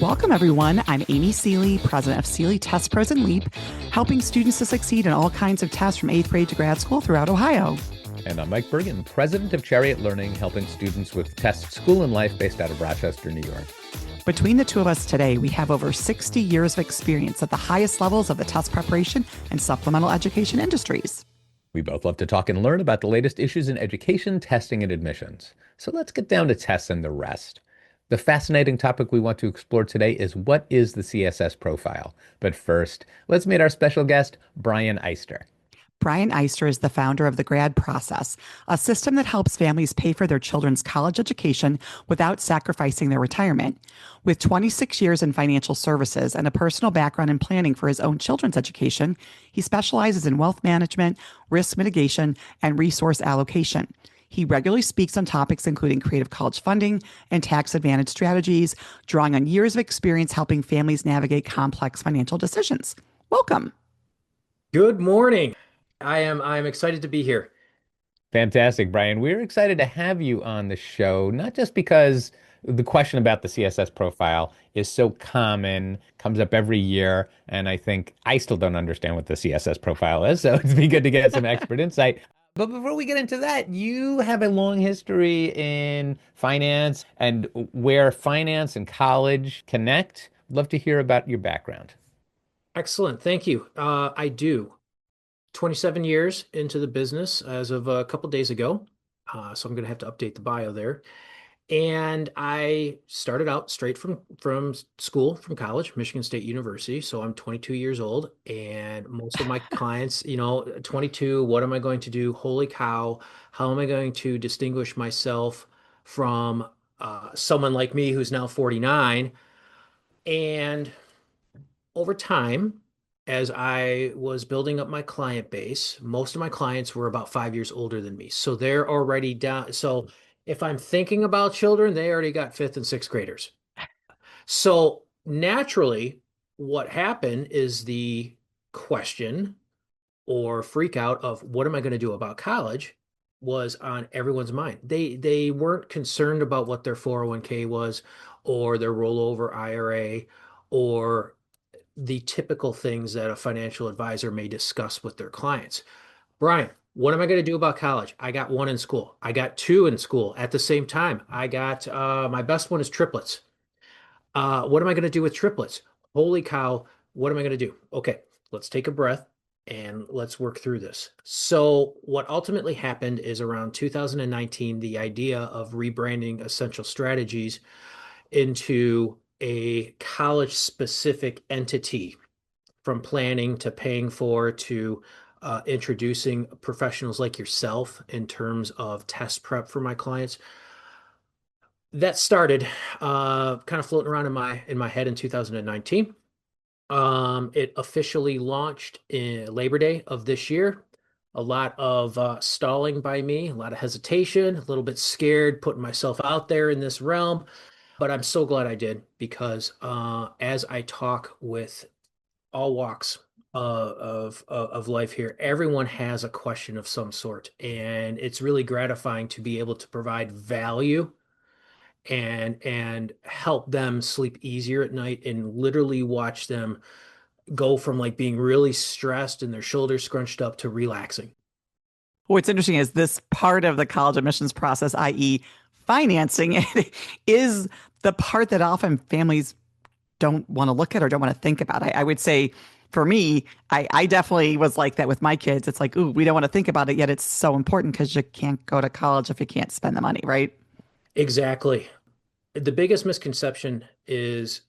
Welcome, everyone. I'm Amy Seeley, president of Seeley Test Pros and Leap, helping students to succeed in all kinds of tests from 8th grade to grad school throughout Ohio. And I'm Mike Bergen, president of G.R.A.D Learning, helping students with test school and life based out of Rochester, New York. Between the two of us today, we have over 60 years of experience at the highest levels of the test preparation and supplemental education industries. We both love to talk and learn about the latest issues in education, testing, and admissions. So let's get down to tests and the rest. The fascinating topic we want to explore today is what is the CSS profile? But first, let's meet our special guest, Brian Eyster. Brian Eyster is the founder of the G.R.A.D process, a system that helps families pay for their children's college education without sacrificing their retirement. With 26 years in financial services and a personal background in planning for his own children's education, he specializes in wealth management, risk mitigation, and resource allocation. He regularly speaks on topics including creative college funding and tax advantage strategies, drawing on years of experience helping families navigate complex financial decisions. Welcome. Good morning. I'm excited to be here. Fantastic, Brian. We're excited to have you on the show, not just because the question about the CSS profile is so common, comes up every year, and I think I still don't understand what the CSS profile is, so it'd be good to get some expert insight. But before we get into that, you have a long history in finance and where finance and college connect. Love to hear about your background. Excellent. Thank you. I do. 27 years into the business as of a couple days ago. So I'm going to have to update the bio there. And I started out straight from school, from college, Michigan State University. So I'm 22 years old, and most of my clients, 22, what am I going to do? Holy cow, how am I going to distinguish myself from someone like me who's now 49? And over time, as I was building up my client base, most of my clients were about 5 years older than me. So they're already down. So if I'm thinking about children, they already got fifth and sixth graders. So naturally, what happened is the question or freak out of what am I going to do about college was on everyone's mind. They weren't concerned about what their 401k was or their rollover IRA or the typical things that a financial advisor may discuss with their clients. Brian, what am I going to do about college? I got one in school. I got two in school at the same time. I got my best one is triplets. What am I going to do with triplets? Holy cow, what am I going to do? Okay, let's take a breath and let's work through this. So what ultimately happened is around 2019, the idea of rebranding Essential Strategies into a college-specific entity, from planning to paying for to introducing professionals like yourself in terms of test prep for my clients. That started kind of floating around in my head in 2019. It officially launched in Labor Day of this year. A lot of stalling by me, a lot of hesitation, a little bit scared putting myself out there in this realm. But I'm so glad I did, because as I talk with all walks of life here, everyone has a question of some sort, and it's really gratifying to be able to provide value and help them sleep easier at night and literally watch them go from like being really stressed and their shoulders scrunched up to relaxing. What's interesting is this part of the college admissions process, i.e. financing it, is the part that often families don't want to look at or don't want to think about. I would say for me, I definitely was like that with my kids. It's like, ooh, we don't want to think about it, yet it's so important because you can't go to college if you can't spend the money, right? Exactly. The biggest misconception is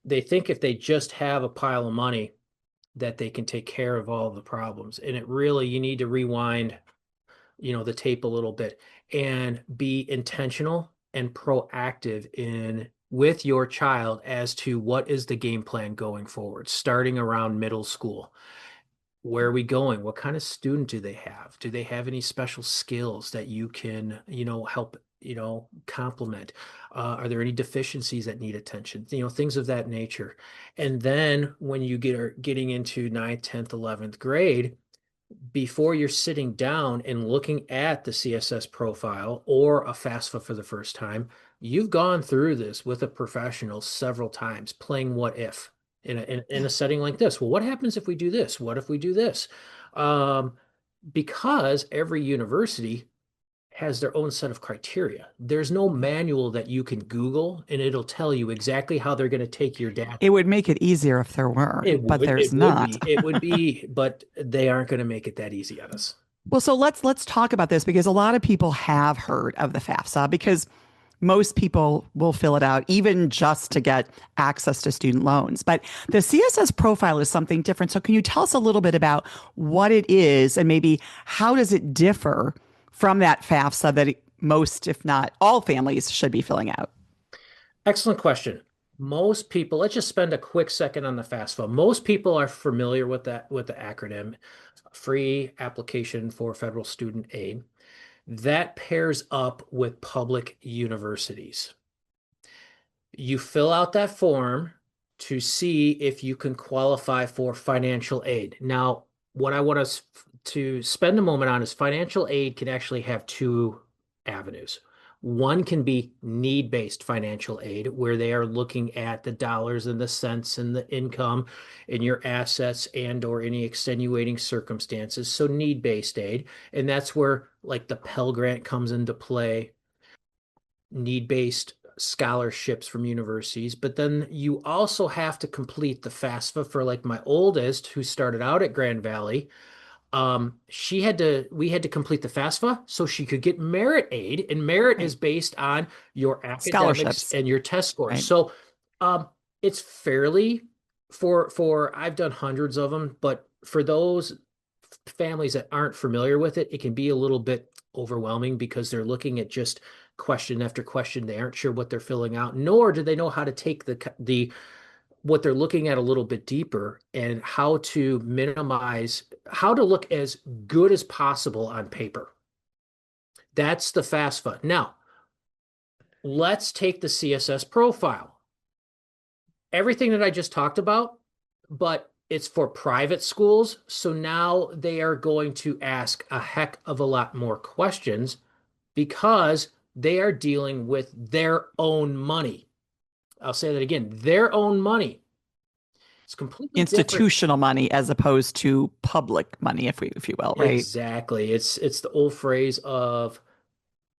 they think if they just have a pile of money that they can take care of all of the problems. And it really, you need to rewind, the tape a little bit and be intentional and proactive in with your child as to what is the game plan going forward, starting around middle school. Where are we going? What kind of student do they have? Do they have any special skills that you can, help, complement? Are there any deficiencies that need attention? Things of that nature. And then when you are getting into 9th, 10th, 11th grade, before you're sitting down and looking at the CSS profile or a FAFSA for the first time, you've gone through this with a professional several times, playing what if in a setting like this. Well, what happens if we do this? What if we do this? Um, because every university has their own set of criteria. There's no manual that you can Google and it'll tell you exactly how they're going to take your data. It would make it easier if there were, but there's not. It would be, but they aren't going to make it that easy on us. Well, so let's talk about this because a lot of people have heard of the FAFSA because most people will fill it out even just to get access to student loans. But the CSS profile is something different. So can you tell us a little bit about what it is and maybe how does it differ from that FAFSA that most, if not all families should be filling out? Excellent question. Most people, let's just spend a quick second on the FAFSA. Most people are familiar with that, with the acronym, Free Application for Federal Student Aid. That pairs up with public universities. You fill out that form to see if you can qualify for financial aid. Now, what I want us to spend a moment on is financial aid can actually have two avenues. One can be need-based financial aid, where they are looking at the dollars and the cents and the income and your assets and or any extenuating circumstances. So need-based aid. And that's where like the Pell Grant comes into play, need-based scholarships from universities. But then you also have to complete the FAFSA for like my oldest, who started out at Grand Valley. We had to complete the FAFSA so she could get merit aid, and merit is based on your academics Scholarships, and your test scores. right? So, it's fairly for I've done hundreds of them, but for those families that aren't familiar with it, it can be a little bit overwhelming because they're looking at just question after question. They aren't sure what they're filling out, nor do they know how to take the what they're looking at a little bit deeper and how to minimize, how to look as good as possible on paper. That's the FAFSA. Now, let's take the CSS profile. Everything that I just talked about, but it's for private schools. So now they are going to ask a heck of a lot more questions because they are dealing with their own money. I'll say that again, their own money. It's completely different. Institutional money as opposed to public money, if you will, right? Exactly. It's the old phrase of,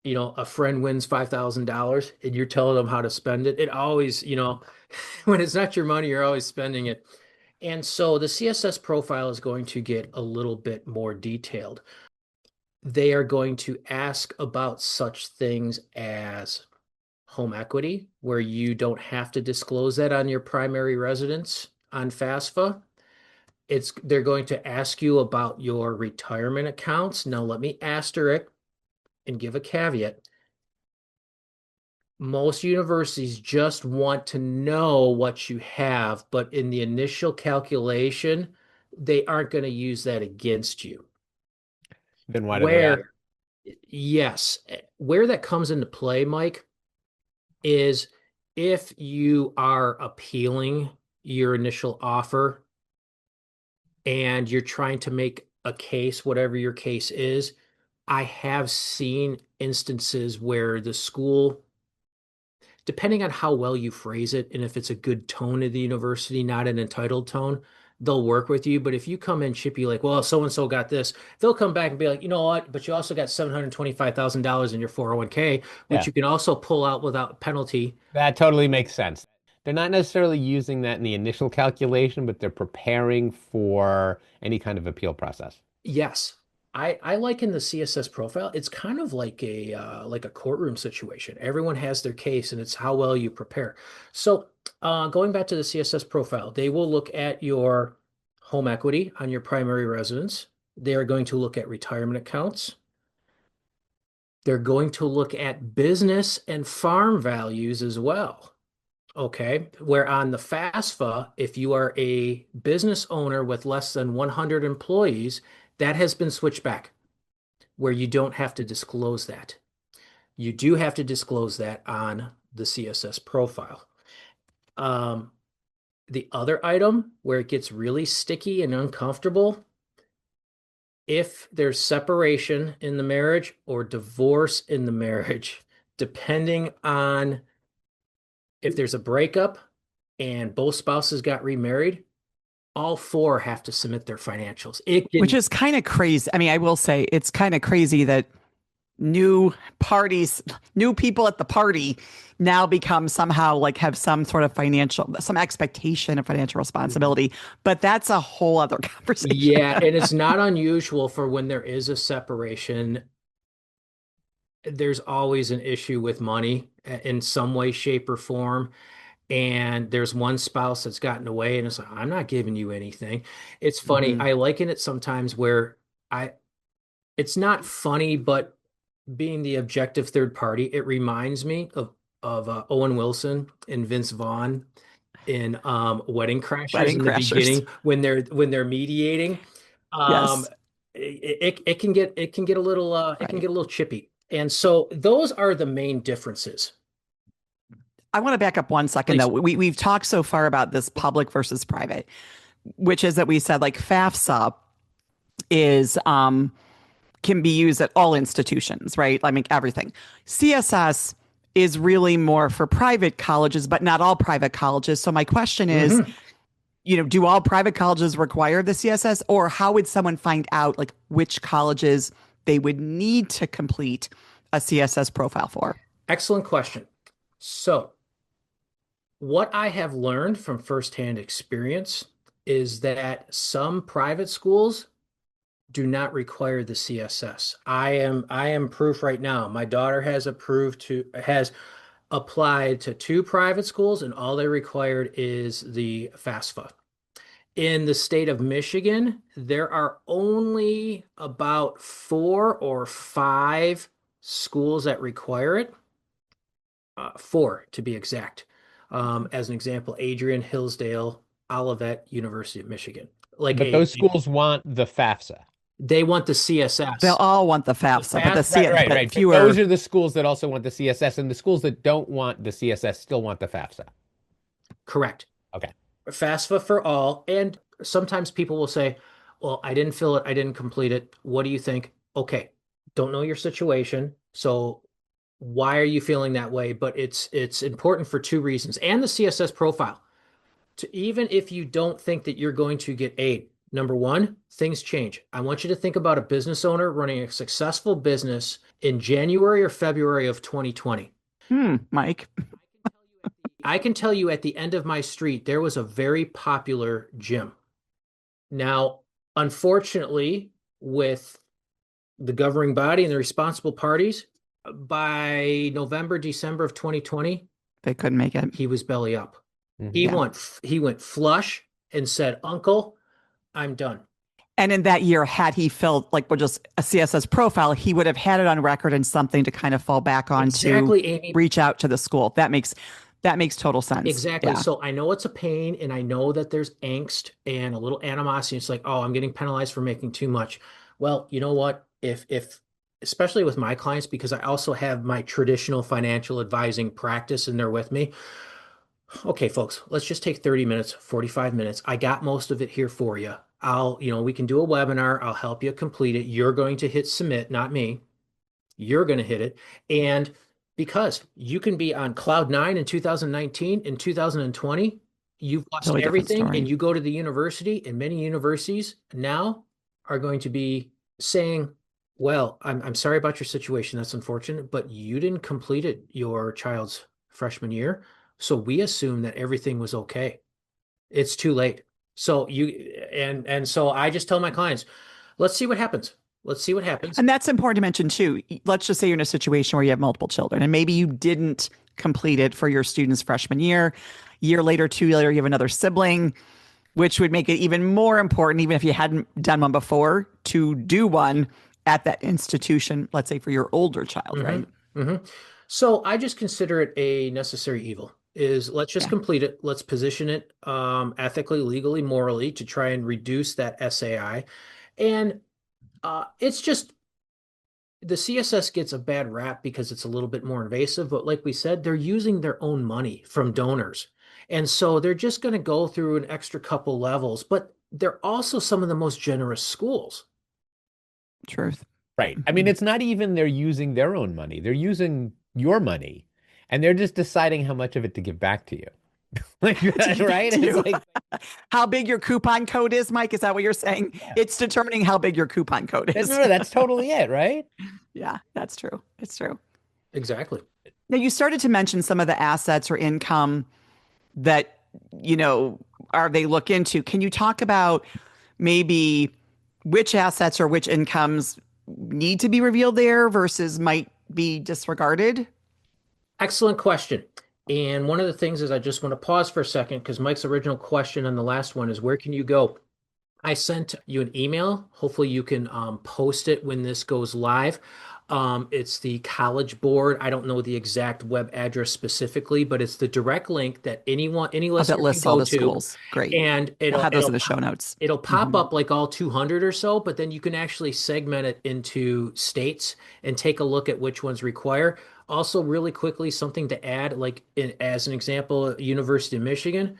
a friend wins $5,000 and you're telling them how to spend it. It always, when it's not your money, you're always spending it. And so the CSS profile is going to get a little bit more detailed. They are going to ask about such things as home equity, where you don't have to disclose that on your primary residence on FAFSA. They're going to ask you about your retirement accounts. Now, let me asterisk and give a caveat. Most universities just want to know what you have, but in the initial calculation, they aren't going to use that against you. Then why do they ask? Yes, where that comes into play, Mike, is if you are appealing your initial offer and you're trying to make a case, whatever your case is, I have seen instances where the school, depending on how well you phrase it, and if it's a good tone of the university, not an entitled tone, they'll work with you. But if you come in chippy, like, well, so-and-so got this, they'll come back and be like, you know what, but you also got $725,000 in your 401k, which Yeah, you can also pull out without penalty. that totally makes sense. They're not necessarily using that in the initial calculation, but they're preparing for any kind of appeal process. Yes. I liken the CSS profile. It's kind of like a courtroom situation. Everyone has their case, and it's how well you prepare. So, going back to the CSS profile, they will look at your home equity on your primary residence. They are going to look at retirement accounts. They're going to look at business and farm values as well. Okay, where on the FAFSA, if you are a business owner with less than 100 employees, that has been switched back, where you don't have to disclose that. You do have to disclose that on the CSS profile. The other item where it gets really sticky and uncomfortable if there's separation in the marriage or divorce in the marriage, depending on if there's a breakup and both spouses got remarried, all four have to submit their financials. It Which can, is kind of crazy. I mean, I will say it's kind of crazy that new parties, new people at the party now become somehow like have some sort of financial, some expectation of financial responsibility. But that's a whole other conversation. yeah, and it's not unusual for when there is a separation, there's always an issue with money in some way, shape, or form. And there's one spouse that's gotten away and it's like, I'm not giving you anything. It's funny. Mhm. I liken it sometimes where I, it's not funny, but being the objective third party, it reminds me of Owen Wilson and Vince Vaughn in Wedding Crashers Wedding in the crashers. beginning when they're mediating. Um, Yes. it can get a little it can Right. get a little chippy. And so those are the main differences. I want to back up 1 second though. Please. We've talked so far about this public versus private, which is that we said like FAFSA is can be used at all institutions, right? I mean everything. CSS is really more for private colleges, but not all private colleges. So my question is, Hmm. do all private colleges require the CSS, or how would someone find out like which colleges they would need to complete a CSS profile for? Excellent question. So, what I have learned from firsthand experience is that some private schools do not require the CSS. I am proof right now. My daughter has applied to two private schools and all they required is the FAFSA. In the state of Michigan, there are only about 4 or 5 schools that require it. 4 to be exact. As an example, Adrian, Hillsdale, Olivet, University of Michigan. Like But a, those schools want the FAFSA. they want the They'll CSS. all want the The FAFSA, but FAFSA, but Right. But those fewer. are the schools that also want the CSS, and the schools that don't want the CSS still want the FAFSA. correct. Okay. FAFSA for all. And sometimes people will say, well, I didn't fill it, I didn't complete it. What do you think? Okay, don't know your situation. So why are you feeling that way? But it's important for 2 reasons. And the CSS profile. To even if you don't think that you're going to get aid, number one, things change. I want you to think about a business owner running a successful business in January or February of 2020. Mike. I can tell you at the end of my street, there was a very popular gym. Now, unfortunately, with the governing body and the responsible parties, by November, December of 2020, They couldn't make it. he was belly up. Mhm. He went flush and said, "Uncle, I'm done." And in that year, had he filled like with just a CSS profile, he would have had it on record and something to kind of fall back on to Exactly, Amy. reach out to the school. That makes total sense. Exactly. Yeah. So I know it's a pain and I know that there's angst and a little animosity. It's like, oh, I'm getting penalized for making too much. Well, you know what? If especially with my clients, because I also have my traditional financial advising practice and they're with me. Okay, folks, let's just take 30 minutes, 45 minutes. I got most of it here for you. We can do a webinar. I'll help you complete it. You're going to hit submit, not me. You're going to hit it. And because you can be on cloud nine in 2019, in 2020, you've lost Totally different everything story. and you go to the university, and many universities now are going to be saying, well, I'm sorry about your situation. That's unfortunate, but you didn't complete it your child's freshman year. So we assume that everything was okay. It's too late. So so I just tell my clients, let's see what happens. Let's see what happens. And that's important to mention too. Let's just say you're in a situation where you have multiple children and maybe you didn't complete it for your student's freshman year. Year later, 2 years later, you have another sibling, which would make it even more important, even if you hadn't done one before, to do one at that institution, let's say for your older child, right? Mm-hmm. Mm-hmm. So I just consider it a necessary evil. Is let's just Yeah. complete it. Let's position it ethically, legally, morally to try and reduce that SAI. And it's just the CSS gets a bad rap because it's a little bit more invasive, but like we said, they're using their own money from donors. And so they're just going to go through an extra couple levels, but they're also some of the most generous schools. Truth. Right. I mean, Mhm. it's not even they're using their own money. They're using your money and they're just deciding how much of it to give back to you. Like To that, get back right? to It's you. like, How big your coupon code is, Mike? Is that what you're saying? yeah. It's determining how big your coupon code No, is. no, that's totally it, right? Yeah, that's true. It's true. Exactly. Now, you started to mention some of the assets or income that, you know, are they look into. Can you talk about maybe which assets or which incomes need to be revealed there versus might be disregarded? Excellent question. And one of the things is I just want to pause for a second because Mike's original question on the last one is where can you go? I sent you an email. Hopefully you can post it when this goes live. It's the College Board. I don't know the exact web address specifically, but it's the direct link that any That listener can lists all go the to, schools. Great. and We'll have those in the show notes. it'll pop Mhm. up like all 200 or so, but then you can actually segment it into states and take a look at which ones require. Also, really quickly, something to add, like as an example, University of Michigan,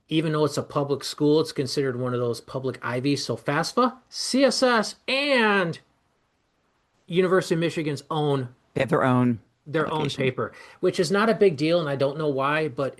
even though it's a public school, it's considered one of those public Ivies. So FAFSA, CSS, and University of Michigan's own They have their own their own publication. paper, which is not a big deal, and I don't know why, but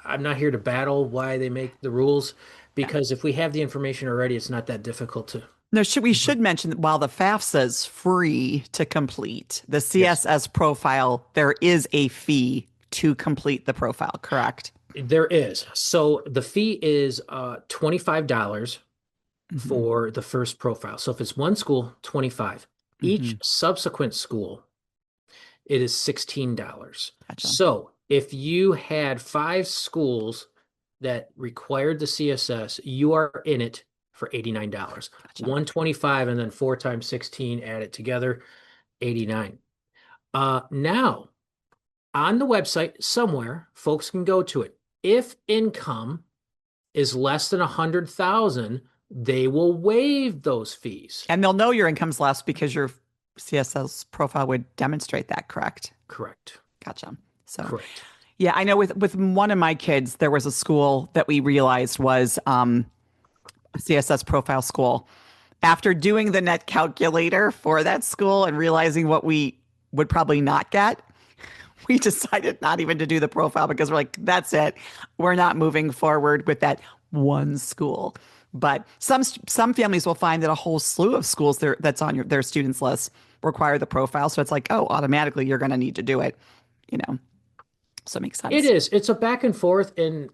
I'm not here to battle why they make the rules, Yeah. because if we have the information already, it's not that difficult to. No, we should mention that while the FAFSA is free to complete, the Yes, CSS profile, there is a fee to complete the profile, correct? there is. So the fee is $25 Hmm. for the first profile. So if it's one school, 25. Hmm. Each subsequent school, it is $16. Gotcha. So if you had 5 schools that required the CSS, you are in it for $89. Gotcha. 125 and then 4 times 16 added together, 89. Now on the website somewhere, folks can go to it. If income is less than 100,000, they will waive those fees. And they'll know your income's less because your CSS profile would demonstrate that, correct? Correct. Gotcha. So, Correct. yeah, I know with one of my kids, there was a school that we realized was a CSS profile school. After doing the net calculator for that school and realizing what we would probably not get, we decided not even to do the profile because we're like, that's it. We're not moving forward with that one school. But some families will find that a whole slew of schools that's on their students list require the profile. So it's like, oh, automatically you're going to need to do it, you know. So it makes It sense. is. It's a back and forth, and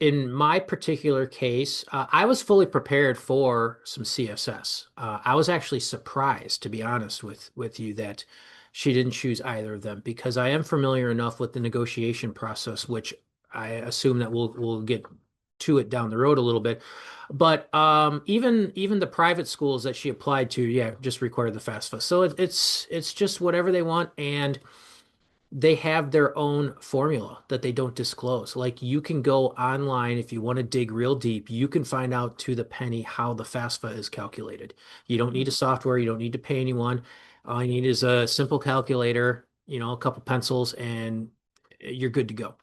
in my particular case, I was fully prepared for some CSS. I was actually surprised, to be honest with you, that she didn't choose either of them because I am familiar enough with the negotiation process, which I assume that we'll get to it down the road a little bit. But even the private schools that she applied to, yeah, just require the FAFSA. So it's just whatever they want, and they have their own formula that they don't disclose. Like you can go online if you want to dig real deep, you can find out to the penny how the FAFSA is calculated. You don't need a software, you don't need to pay anyone. All you need is a simple calculator, a couple pencils, and you're good to go.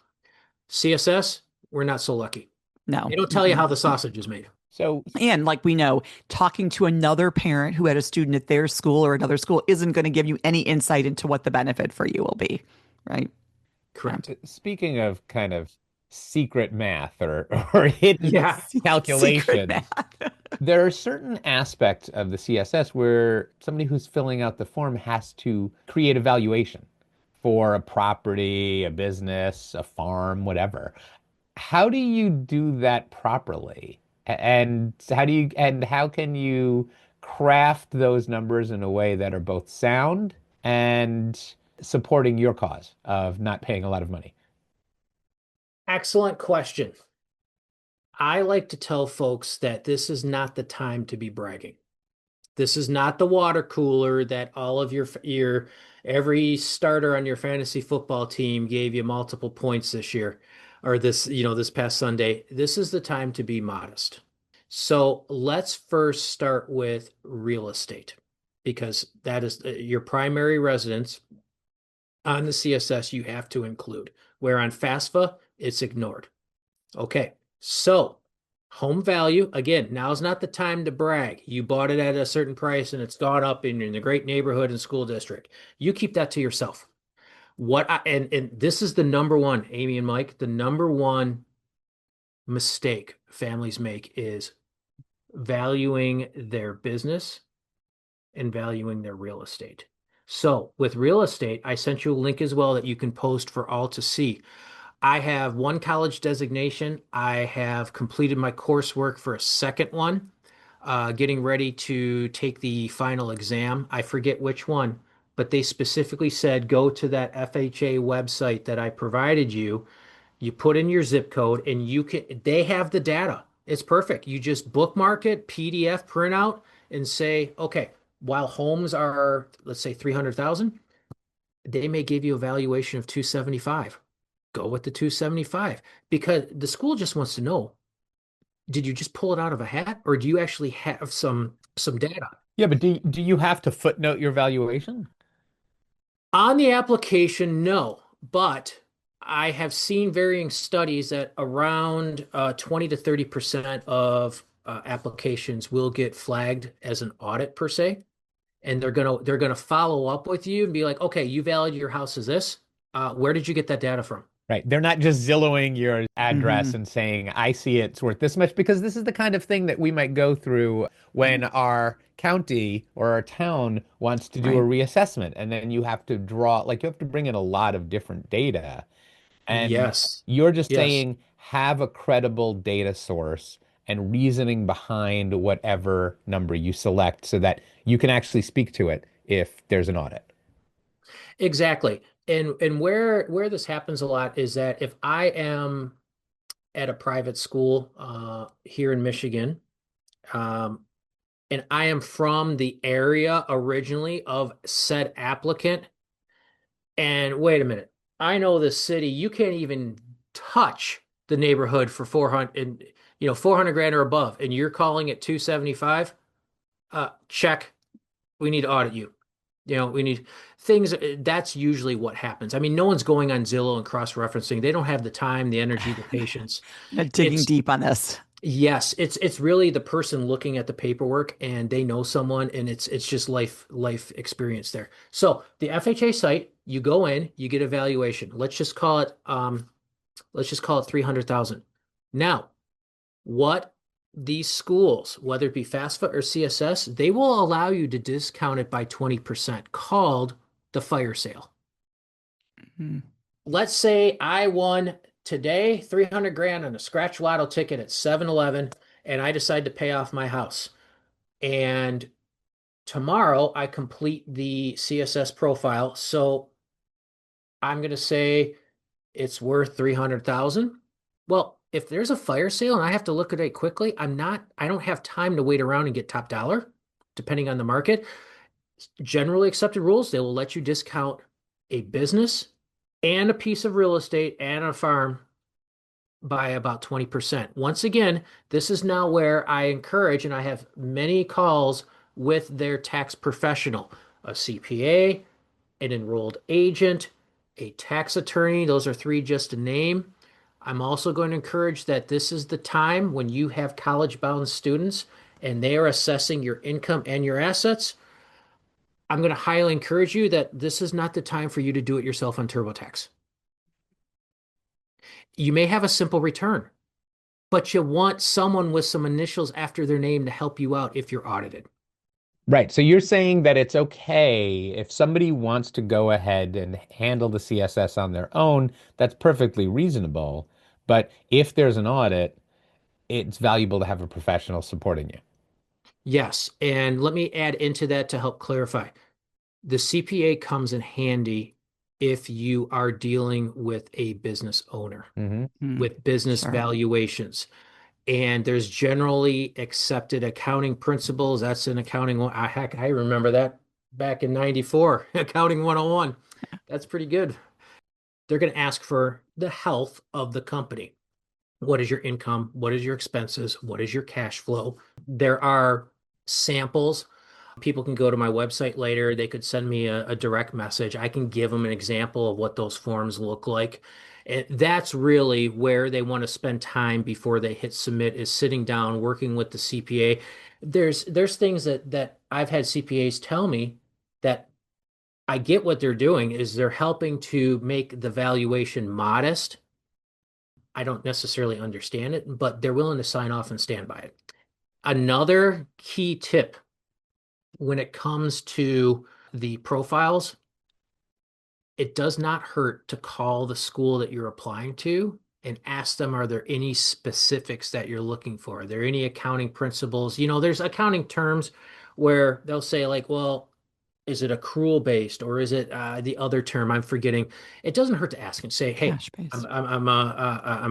CSS, we're not so lucky. No. They don't tell you Mm-mm. how the sausage is made. So And like we know, talking to another parent who had a student at their school or another school isn't going to give you any insight into what the benefit for you will be, right? Yeah. Correct. speaking of kind of secret math or hidden Yeah. Secret calculations, math. there are certain aspects of the CSS where somebody who's filling out the form has to create a valuation for a property, a business, a farm, whatever. How do you do that properly? And how can you craft those numbers in a way that are both sound and supporting your cause of not paying a lot of money? Excellent question. I like to tell folks that this is not the time to be bragging. This is not the water cooler that all of your every starter on your fantasy football team gave you multiple points this year or this past Sunday. This is the time to be modest. So let's first start with real estate because that is your primary residence on the CSS you have to include, where on FAFSA it's ignored. Okay, so Home value, again, now's not the time to brag. You bought it at a certain price and it's gone up and you're in a great neighborhood and school district. You keep that to yourself. And this is the number one, Amy and Mike, the number one mistake families make is valuing their business and valuing their real estate. So with real estate, I sent you a link as well that you can post for all to see. I have one college designation. I have completed my coursework for a second one, getting ready to take the final exam. I forget which one, but they specifically said go to that FHA website that I provided you. You put in your zip code and they have the data. It's perfect. You just bookmark it, PDF printout, and say, okay, while homes are, let's say 300,000, they may give you a valuation of 275. Go with the 275 because the school just wants to know, did you just pull it out of a hat or do you actually have some data? Yeah, but do you have to footnote your valuation? On the application, no, but I have seen varying studies that around 20 to 30% of applications will get flagged as an audit per se, and they're gonna follow up with you and be like, okay, you valued your house as this. Where did you get that data from? Right. They're not just Zilloing your Hmm. address and saying, I see it's worth this much, because this is the kind of thing that we might go through when our county or our town wants to do a Right. reassessment. And then you have to draw, like, you have to bring in a lot of different data. And Yes, you're just yes, saying, have a credible data source and reasoning behind whatever number you select so that you can actually speak to it if there's an audit. exactly. And where this happens a lot is that if I am at a private school here in Michigan, um, and I am from the area originally of said applicant. And wait a minute, I know this city, you can't even touch the neighborhood for 400 and 400 grand or above, and you're calling it 275. Check. We need to audit you. We need things. That's usually what happens. I mean, no one's going on Zillow and cross-referencing. They don't have the time, the energy, the patience. Not digging It's deep on this. Yes, it's really the person looking at the paperwork and they know someone and it's just life experience there. So the FHA site, you go in, you get a valuation. Let's just call it 300,000. Now, what these schools, whether it be FAFSA or CSS, they will allow you to discount it by 20% called the fire sale. Mhm. Let's say I won today 300 grand on a scratch lotto ticket at 7-Eleven and I decide to pay off my house. And tomorrow I complete the CSS profile. So I'm going to say it's worth 300,000. Well, if there's a fire sale and I have to liquidate quickly, I don't have time to wait around and get top dollar, depending on the market. Generally accepted rules, they will let you discount a business and a piece of real estate and a farm by about 20%. Once again, this is now where I encourage, and I have many calls with their tax professional, a CPA, an enrolled agent, a tax attorney. Those are three just to name. I'm also going to encourage that this is the time when you have college-bound students and they are assessing your income and your assets. I'm going to highly encourage you that this is not the time for you to do it yourself on TurboTax. You may have a simple return, but you want someone with some initials after their name to help you out if you're audited. Right. So you're saying that it's okay if somebody wants to go ahead and handle the CSS on their own, that's perfectly reasonable. But if there's an audit, it's valuable to have a professional supporting you. Yes, and let me add into that to help clarify. The CPA comes in handy if you are dealing with a business owner Hmm. Mm. with business Sure. valuations. And there's generally accepted accounting principles. That's an accounting one. Heck, I remember that back in 94, accounting 101. That's pretty good. They're going to ask for the health of the company. What is your income? What is your expenses? What is your cash flow? There are samples People can go to my website later. They could send me a direct message. I can give them an example of what those forms look like. And that's really where they want to spend time before they hit submit, is sitting down, working with the CPA. There's things that I've had CPAs tell me that I get what they're doing is they're helping to make the valuation modest. I don't necessarily understand it, but they're willing to sign off and stand by it. Another key tip when it comes to the profiles, it does not hurt to call the school that you're applying to and ask them, are there any specifics that you're looking for? Are there any accounting principles? There's accounting terms where they'll say like, well, is it accrual based or is it the other term I'm forgetting? It doesn't hurt to ask and say, hey, Cash based. I'm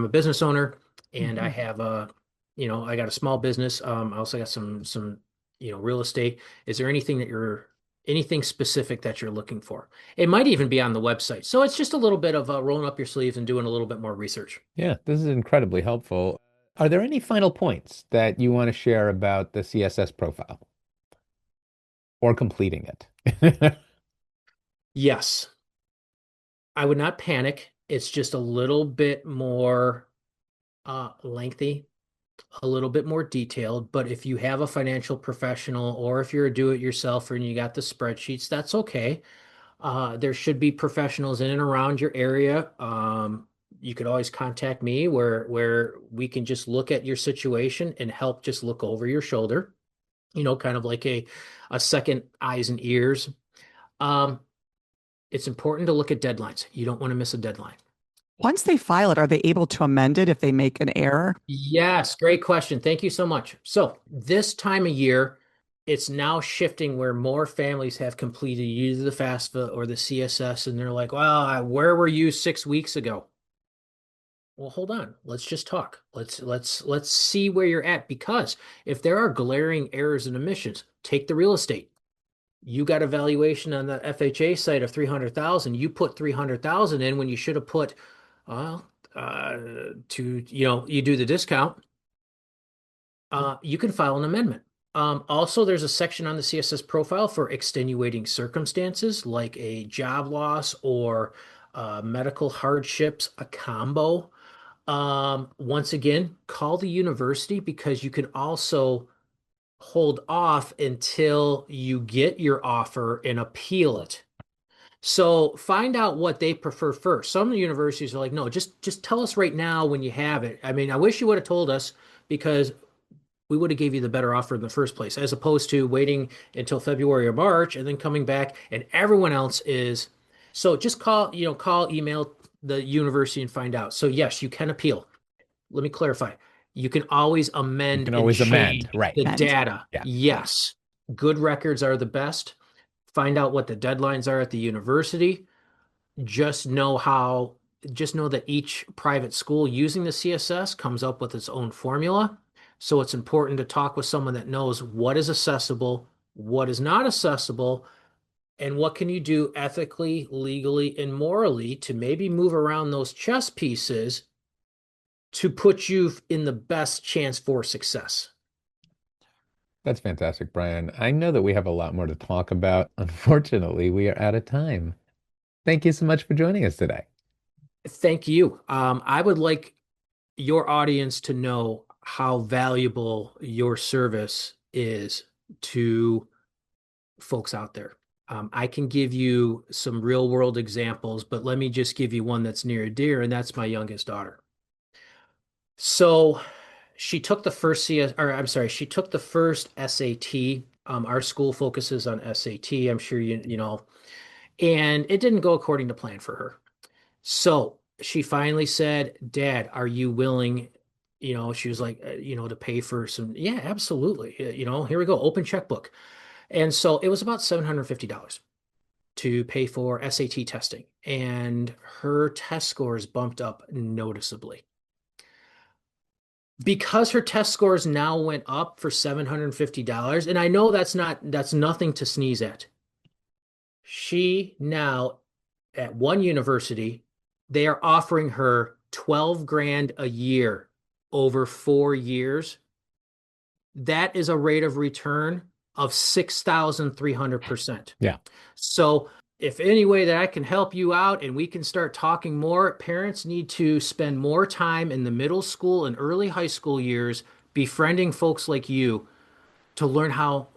a business owner and I Mhm. have I got a small business. I also got some real estate. Is there anything specific that you're looking for? It might even be on the website. So it's just a little bit of rolling up your sleeves and doing a little bit more research. Yeah, this is incredibly helpful. Are there any final points that you want to share about the CSS profile or completing it? Yes, I would not panic. It's just a little bit more lengthy, a little bit more detailed. But if you have a financial professional or if you're a do-it-yourselfer and you got the spreadsheets, that's okay. There should be professionals in and around your area. You could always contact me where we can just look at your situation and help just look over your shoulder, kind of like a second eyes and ears. Um, it's important to look at deadlines. You don't want to miss a deadline. Once they file it, are they able to amend it if they make an error? Yes, great question. Thank you so much. So this time of year, it's now shifting where more families have completed either the FAFSA or the CSS, and they're like, "Well, where were you 6 weeks ago?" Well, hold on. Let's just talk. Let's see where you're at, because if there are glaring errors and omissions, take the real estate. You got a valuation on the FHA site of 300,000. You put 300,000 in when you should have put, well, you do the discount. You can file an amendment. Also, there's a section on the CSS profile for extenuating circumstances like a job loss or medical hardships, a combo. Once again, call the university because you can also hold off until you get your offer and appeal it. So find out what they prefer first. Some universities are like, no, just tell us right now when you have it. I mean, I wish you would have told us because we would have gave you the better offer in the first place, as opposed to waiting until February or March and then coming back and everyone else is. So just call, email the university and find out. So yes, you can appeal. Let me clarify. You can always You amend can and always amend, change right? the Amend. data. Yeah. Yes. Good records are the best. Find out what the deadlines are at the university. Just know how, just know that each private school using the CSS comes up with its own formula. So it's important to talk with someone that knows what is accessible, what is not accessible, and what can you do ethically, legally, and morally to maybe move around those chess pieces to put you in the best chance for success. That's fantastic, Brian. I know that we have a lot more to talk about. Unfortunately, we are out of time. Thank you so much for joining us today. Thank you. I would like your audience to know how valuable your service is to folks out there. I can give you some real world examples, but let me just give you one that's near and dear, and that's my youngest daughter. So she took the first she took the first SAT. Our school focuses on SAT. I'm sure you know, and it didn't go according to plan for her. So she finally said, "Dad, are you willing?" She was like, to pay for some. Yeah, absolutely. Here we go, open checkbook. And so it was about $750 to pay for SAT testing, and her test scores bumped up noticeably. Because her test scores now went up for $750, and I know that's nothing to sneeze at. She now at one university, they are offering her 12 grand a year over 4 years. That is a rate of return of 6,300%. Yeah. So if any way that I can help you out and we can start talking more, parents need to spend more time in the middle school and early high school years befriending folks like you to learn how,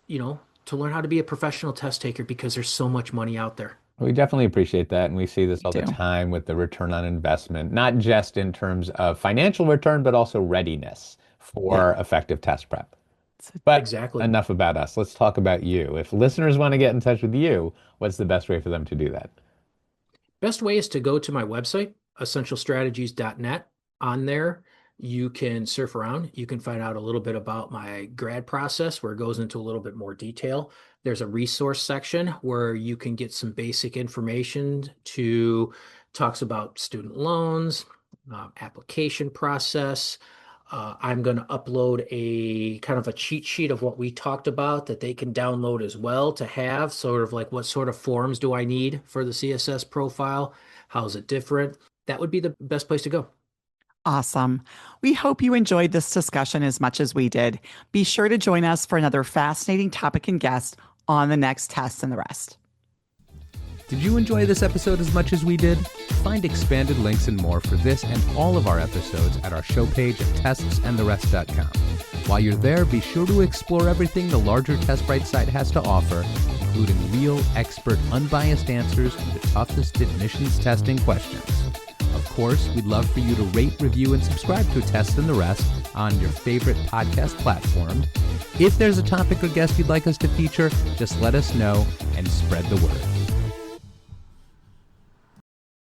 to learn how to be a professional test taker because there's so much money out there. We definitely appreciate that. And we see this all the do. time with the return on investment, not just in terms of financial return, but also readiness for effective test prep. But Exactly. enough about us. Let's talk about you. If listeners want to get in touch with you, what's the best way for them to do that? Best way is to go to my website, essentialstrategies.net. On there, you can surf around. You can find out a little bit about my grad process where it goes into a little bit more detail. There's a resource section where you can get some basic information to talks about student loans, application process. I'm going to upload a kind of a cheat sheet of what we talked about that they can download as well to have sort of like what sort of forms do I need for the CSS profile? How is it different? That would be the best place to go. Awesome. We hope you enjoyed this discussion as much as we did. Be sure to join us for another fascinating topic and guest on the next Test and the Rest. Did you enjoy this episode as much as we did? Find expanded links and more for this and all of our episodes at our show page at testsandtherest.com. While you're there, be sure to explore everything the larger TestBright site has to offer, including real, expert, unbiased answers to the toughest admissions testing questions. Of course, we'd love for you to rate, review, and subscribe to Test and the Rest on your favorite podcast platform. If there's a topic or guest you'd like us to feature, just let us know and spread the word.